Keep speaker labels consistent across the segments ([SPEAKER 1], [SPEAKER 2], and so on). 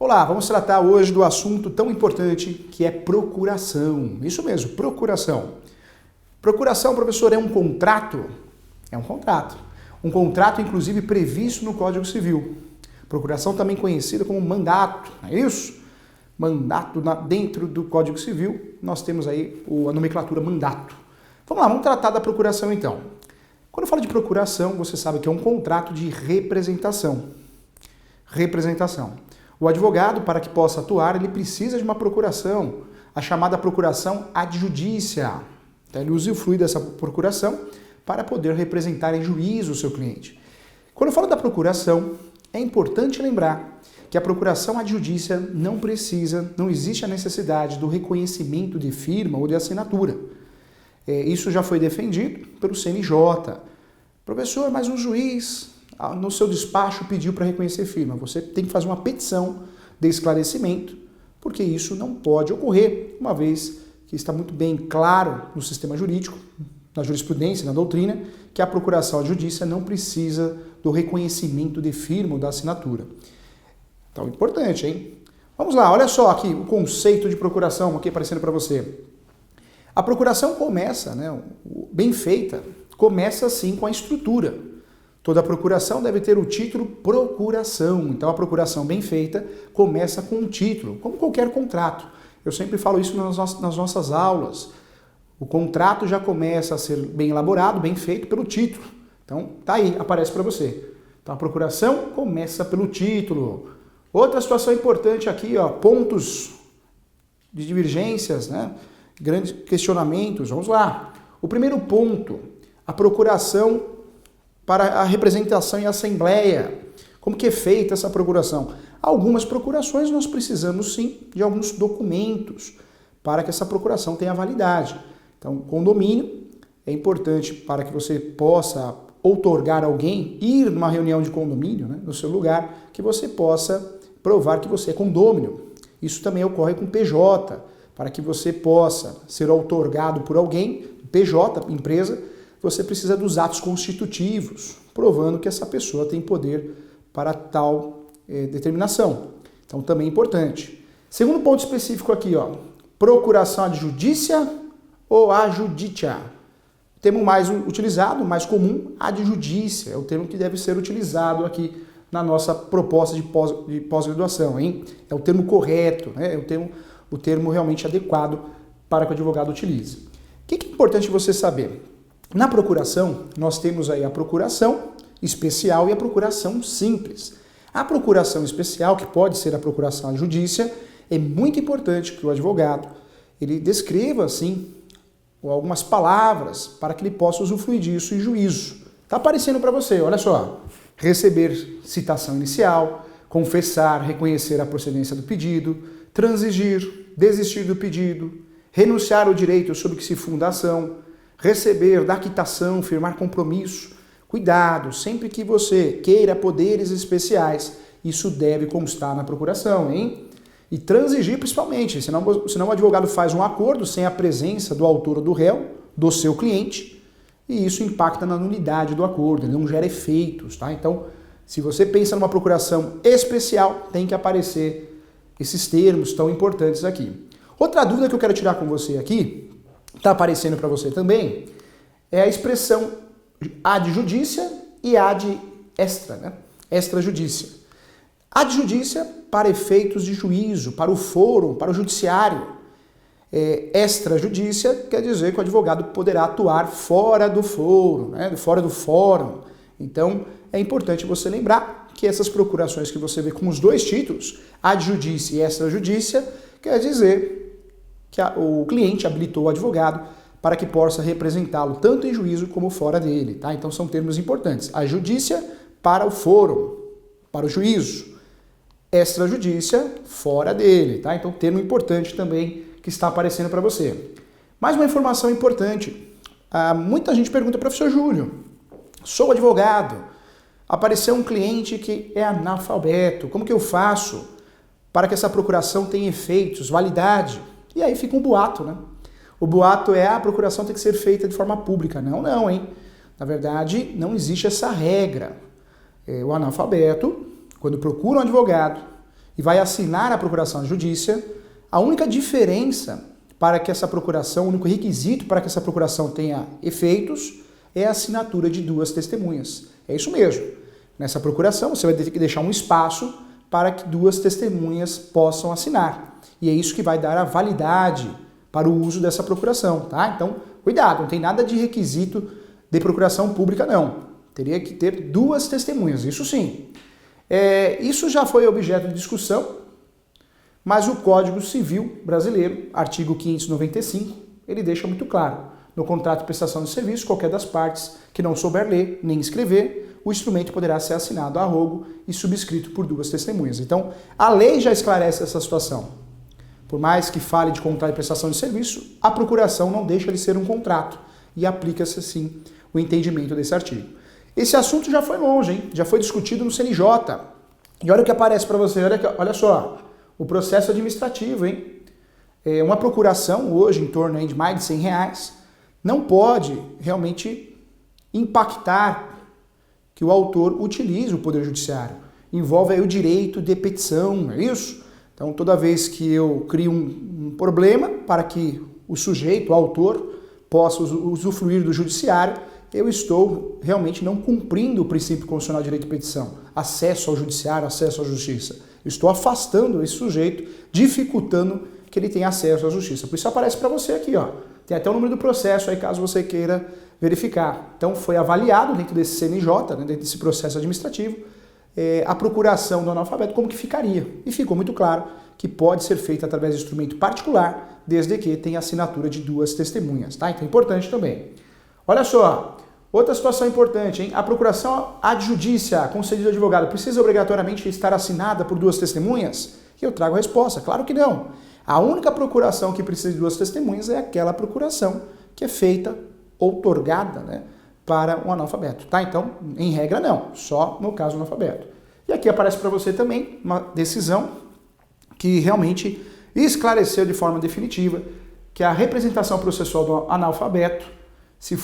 [SPEAKER 1] Vamos lá, vamos tratar hoje do assunto tão importante que é procuração. Isso mesmo, procuração. Procuração, professor, é um contrato? É um contrato. Um contrato, inclusive, previsto no Código Civil. Procuração também conhecida como mandato, não é isso? Mandato dentro do Código Civil, nós temos aí a nomenclatura mandato. Vamos lá, vamos tratar da procuração então. Quando eu falo de procuração, você sabe que é um contrato de representação. Representação. O advogado, para que possa atuar, ele precisa de uma procuração, a chamada procuração ad judicia. Então, ele usufrui dessa procuração para poder representar em juízo o seu cliente. Quando eu falo da procuração, é importante lembrar que a procuração ad judicia não existe a necessidade do reconhecimento de firma ou de assinatura. Isso já foi defendido pelo CNJ. Professor, mas um juiz no seu despacho pediu para reconhecer firma. Você tem que fazer uma petição de esclarecimento, porque isso não pode ocorrer, uma vez que está muito bem claro no sistema jurídico, na jurisprudência, na doutrina, que a procuração ad judicia não precisa do reconhecimento de firma ou da assinatura. Então, importante, hein? Vamos lá, olha só aqui o conceito de procuração aqui aparecendo para você. A procuração começa, bem feita, começa assim com a estrutura. Toda procuração deve ter o título procuração. Então, a procuração bem feita começa com um título, como qualquer contrato. Eu sempre falo isso nas nossas aulas. O contrato já começa a ser bem elaborado, bem feito pelo título. Então, tá aí, aparece para você. Então, a procuração começa pelo título. Outra situação importante aqui, pontos de divergências, grandes questionamentos. Vamos lá. O primeiro ponto, a procuração para a representação em assembleia. Como que é feita essa procuração? Algumas procurações nós precisamos sim de alguns documentos para que essa procuração tenha validade. Então, condomínio é importante para que você possa outorgar alguém, ir numa reunião de condomínio, no seu lugar, que você possa provar que você é condômino. Isso também ocorre com PJ, para que você possa ser outorgado por alguém, PJ, empresa, você precisa dos atos constitutivos, provando que essa pessoa tem poder para tal determinação. Então, também é importante. Segundo ponto específico aqui, procuração ad judicia ou ad judicia. O termo mais utilizado, mais comum, ad judicia, é o termo que deve ser utilizado aqui na nossa proposta de pós-graduação, hein? É o termo correto, é o termo realmente adequado para que o advogado utilize. O que é importante você saber? Na procuração, nós temos aí a procuração especial e a procuração simples. A procuração especial, que pode ser a procuração ad judicia, é muito importante que o advogado ele descreva, assim, algumas palavras para que ele possa usufruir disso em juízo. Está aparecendo para você, olha só. Receber citação inicial, confessar, reconhecer a procedência do pedido, transigir, desistir do pedido, renunciar ao direito sobre que se funda a ação, receber, dar quitação, firmar compromisso. Cuidado, sempre que você queira poderes especiais, isso deve constar na procuração, hein? E transigir principalmente, senão o advogado faz um acordo sem a presença do autor ou do réu, do seu cliente, e isso impacta na nulidade do acordo, ele não gera efeitos, tá? Então, se você pensa numa procuração especial, tem que aparecer esses termos tão importantes aqui. Outra dúvida que eu quero tirar com você aqui, está aparecendo para você também, é a expressão ad judicia e ad extra, extrajudícia. Ad judicia para efeitos de juízo, para o fórum, para o judiciário. Extrajudícia quer dizer que o advogado poderá atuar fora do fórum, fora do fórum. Então, é importante você lembrar que essas procurações que você vê com os dois títulos, ad judicia e extrajudícia, quer dizer que o cliente habilitou o advogado para que possa representá-lo tanto em juízo como fora dele, tá? Então são termos importantes. A judícia para o fórum, para o juízo. Extrajudícia fora dele, tá? Então termo importante também que está aparecendo para você. Mais uma informação importante. Muita gente pergunta, professor Júlio, sou advogado, apareceu um cliente que é analfabeto, como que eu faço para que essa procuração tenha efeitos, validade? E aí fica um boato, O boato é a procuração tem que ser feita de forma pública. Não, hein? Na verdade, não existe essa regra. O analfabeto, quando procura um advogado e vai assinar a procuração judicial, a única diferença para que essa procuração, o único requisito para que essa procuração tenha efeitos é a assinatura de 2 testemunhas. É isso mesmo. Nessa procuração você vai ter que deixar um espaço para que 2 testemunhas possam assinar. E é isso que vai dar a validade para o uso dessa procuração, tá? Então, cuidado, não tem nada de requisito de procuração pública, não. Teria que ter 2 testemunhas, isso sim. Isso já foi objeto de discussão, mas o Código Civil Brasileiro, artigo 595, ele deixa muito claro. No contrato de prestação de serviço, qualquer das partes que não souber ler nem escrever, o instrumento poderá ser assinado a rogo e subscrito por 2 testemunhas. Então, a lei já esclarece essa situação. Por mais que fale de contrato de prestação de serviço, a procuração não deixa de ser um contrato e aplica-se, assim, o entendimento desse artigo. Esse assunto já foi longe, hein? Já foi discutido no CNJ. E olha o que aparece para você, olha só, o processo administrativo, hein? Uma procuração hoje em torno de mais de R$100 não pode realmente impactar que o autor utilize o Poder Judiciário. Envolve aí o direito de petição, não é isso? Então, toda vez que eu crio um problema para que o sujeito, o autor, possa usufruir do judiciário, eu estou realmente não cumprindo o princípio constitucional de direito de petição, acesso ao judiciário, acesso à justiça. Eu estou afastando esse sujeito, dificultando que ele tenha acesso à justiça. Por isso aparece para você aqui, ó. Tem até o número do processo aí, caso você queira verificar. Então, foi avaliado dentro desse CNJ, né, dentro desse processo administrativo, a procuração do analfabeto, como que ficaria. E ficou muito claro que pode ser feita através de instrumento particular, desde que tenha assinatura de 2 testemunhas, tá? Então é importante também. Olha só, outra situação importante, hein? A procuração ad judicia concedida ao advogado precisa obrigatoriamente estar assinada por 2 testemunhas? E eu trago a resposta, claro que não. A única procuração que precisa de 2 testemunhas é aquela procuração que é feita, outorgada, né, para um analfabeto, tá? Então, em regra não, só no caso do analfabeto. E aqui aparece para você também uma decisão que realmente esclareceu de forma definitiva que a representação processual do analfabeto, se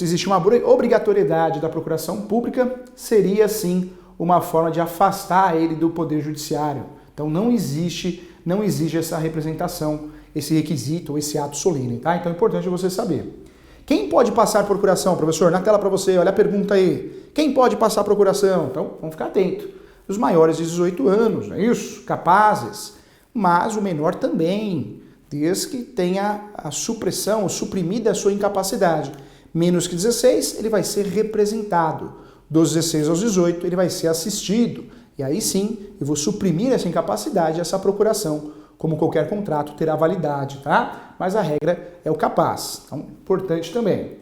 [SPEAKER 1] existe uma obrigatoriedade da procuração pública, seria sim uma forma de afastar ele do Poder Judiciário. Então não exige essa representação, esse requisito ou esse ato solene, tá? Então é importante você saber. Quem pode passar procuração, professor? Na tela para você, olha a pergunta aí. Quem pode passar procuração? Então vamos ficar atento. Os maiores de 18 anos, não é isso? Capazes, mas o menor também, desde que tenha a supressão, suprimida a sua incapacidade. Menos que 16, ele vai ser representado. Dos 16 aos 18, ele vai ser assistido. E aí sim, eu vou suprimir essa incapacidade, essa procuração. Como qualquer contrato, terá validade, tá? Mas a regra é o capaz. Então, importante também.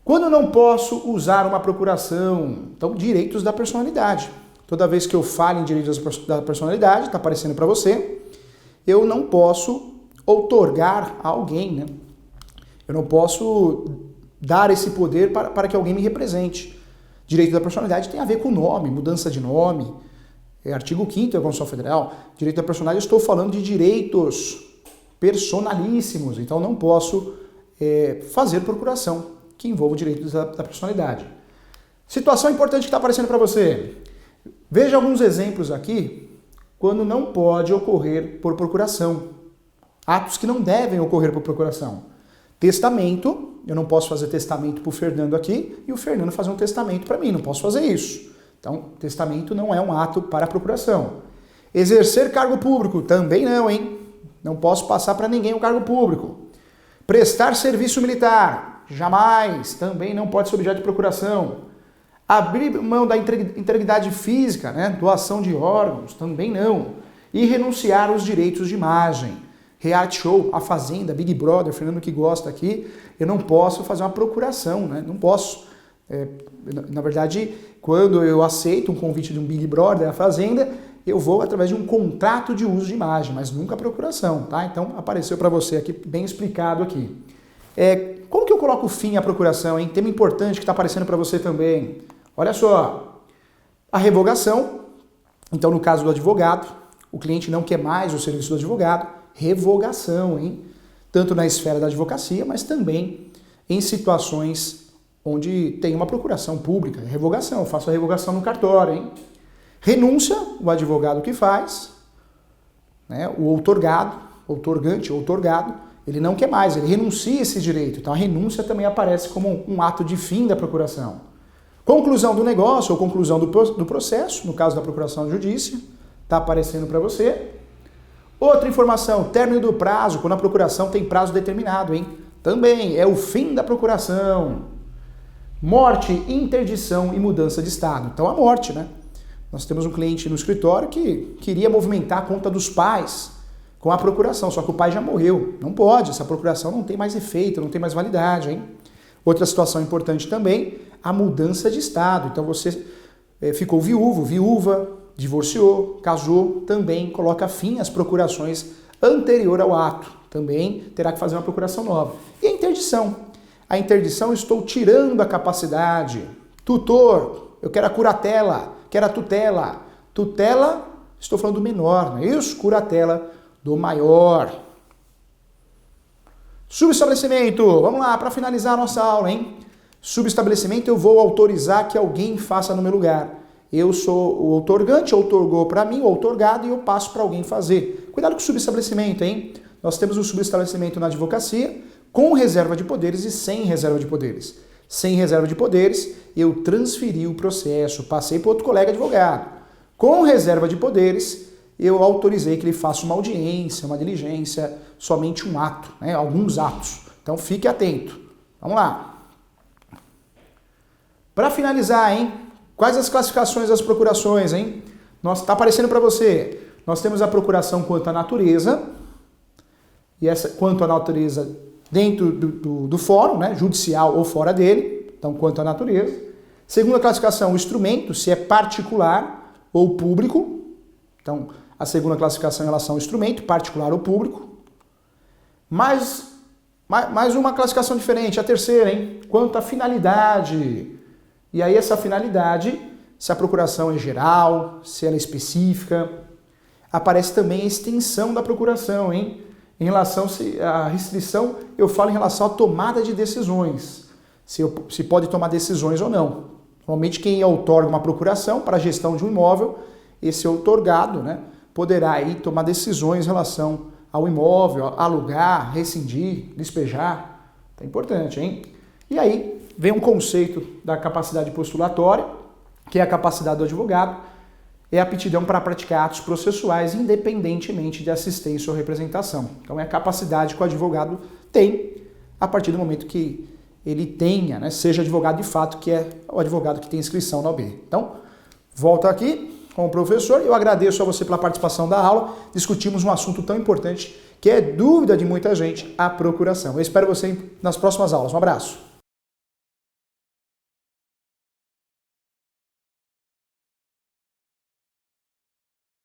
[SPEAKER 1] Quando eu não posso usar uma procuração? Então, direitos da personalidade. Toda vez que eu falo em direitos da personalidade, está aparecendo para você, eu não posso outorgar a alguém, né? Eu não posso dar esse poder para que alguém me represente. Direito da personalidade tem a ver com nome, mudança de nome. Artigo 5º da Constituição Federal. Direito da personalidade, estou falando de direitos personalíssimos. Então não posso fazer procuração que envolva o direito da personalidade. Situação importante que está aparecendo para você. Veja alguns exemplos aqui quando não pode ocorrer por procuração. Atos que não devem ocorrer por procuração. Testamento, eu não posso fazer testamento para o Fernando aqui e o Fernando fazer um testamento para mim, não posso fazer isso. Então, testamento não é um ato para procuração. Exercer cargo público, também não, hein? Não posso passar para ninguém o cargo público. Prestar serviço militar, jamais, também não pode ser objeto de procuração. Abrir mão da integridade física, né? Doação de órgãos, também não. E renunciar aos direitos de imagem. Reality show, A Fazenda, Big Brother, Fernando que gosta aqui, eu não posso fazer uma procuração, né? Não posso. Na verdade, quando eu aceito um convite de um Big Brother, A Fazenda, eu vou através de um contrato de uso de imagem, mas nunca procuração, tá? Então apareceu para você aqui, bem explicado aqui. Como que eu coloco fim à procuração, hein? Tema importante que está aparecendo para você também. Olha só, a revogação, então no caso do advogado, o cliente não quer mais o serviço do advogado, revogação, hein? Tanto na esfera da advocacia, mas também em situações onde tem uma procuração pública, revogação, eu faço a revogação no cartório, hein? Renúncia, o advogado que faz, né, o outorgado, outorgante, outorgado, ele não quer mais, ele renuncia esse direito. Então a renúncia também aparece como um ato de fim da procuração. Conclusão do negócio ou conclusão do processo, no caso da procuração de judícia, está aparecendo para você. Outra informação, término do prazo, quando a procuração tem prazo determinado, hein? Também é o fim da procuração. Morte, interdição e mudança de estado. Então a morte, né? Nós temos um cliente no escritório que queria movimentar a conta dos pais com a procuração, só que o pai já morreu. Não pode, essa procuração não tem mais efeito, não tem mais validade, hein? Outra situação importante também, a mudança de estado. Então você ficou viúvo, viúva, divorciou, casou, também coloca fim às procurações anterior ao ato. Também terá que fazer uma procuração nova. E a interdição? A interdição, estou tirando a capacidade. Tutor, eu quero a curatela, quero a tutela. Tutela, estou falando do menor, não é isso? Curatela do maior. Subestabelecimento, vamos lá, para finalizar a nossa aula, hein? Subestabelecimento, eu vou autorizar que alguém faça no meu lugar. Eu sou o outorgante, outorgou para mim, o outorgado, e eu passo para alguém fazer. Cuidado com o subestabelecimento, hein? Nós temos o subestabelecimento na advocacia, com reserva de poderes e sem reserva de poderes. Sem reserva de poderes, eu transferi o processo, passei para outro colega advogado. Com reserva de poderes, eu autorizei que ele faça uma audiência, uma diligência, somente um ato, né? Alguns atos. Então fique atento. Vamos lá. Para finalizar, hein? Quais as classificações das procurações, hein? Está aparecendo para você. Nós temos a procuração quanto à natureza, e essa quanto à natureza dentro do fórum, né? Judicial ou fora dele, então quanto à natureza. Segunda classificação, o instrumento, se é particular ou público. Então, a segunda classificação em relação ao instrumento, particular ou público. Mais uma classificação diferente, a terceira, hein? Quanto à finalidade. E aí essa finalidade, se a procuração é geral, se ela é específica. Aparece também a extensão da procuração, hein? Em relação à restrição, eu falo em relação à tomada de decisões. Se pode tomar decisões ou não. Normalmente quem outorga uma procuração para a gestão de um imóvel, esse outorgado, né, poderá aí tomar decisões em relação ao imóvel, alugar, rescindir, despejar. É importante, hein? E aí vem um conceito da capacidade postulatória, que é a capacidade do advogado, é a aptidão para praticar atos processuais independentemente de assistência ou representação. Então é a capacidade que o advogado tem a partir do momento que ele tenha, né, seja advogado de fato, que é o advogado que tem inscrição na OAB. Então, volta aqui com o professor. Eu agradeço a você pela participação da aula. Discutimos um assunto tão importante que é dúvida de muita gente, a procuração. Eu espero você nas próximas aulas. Um abraço.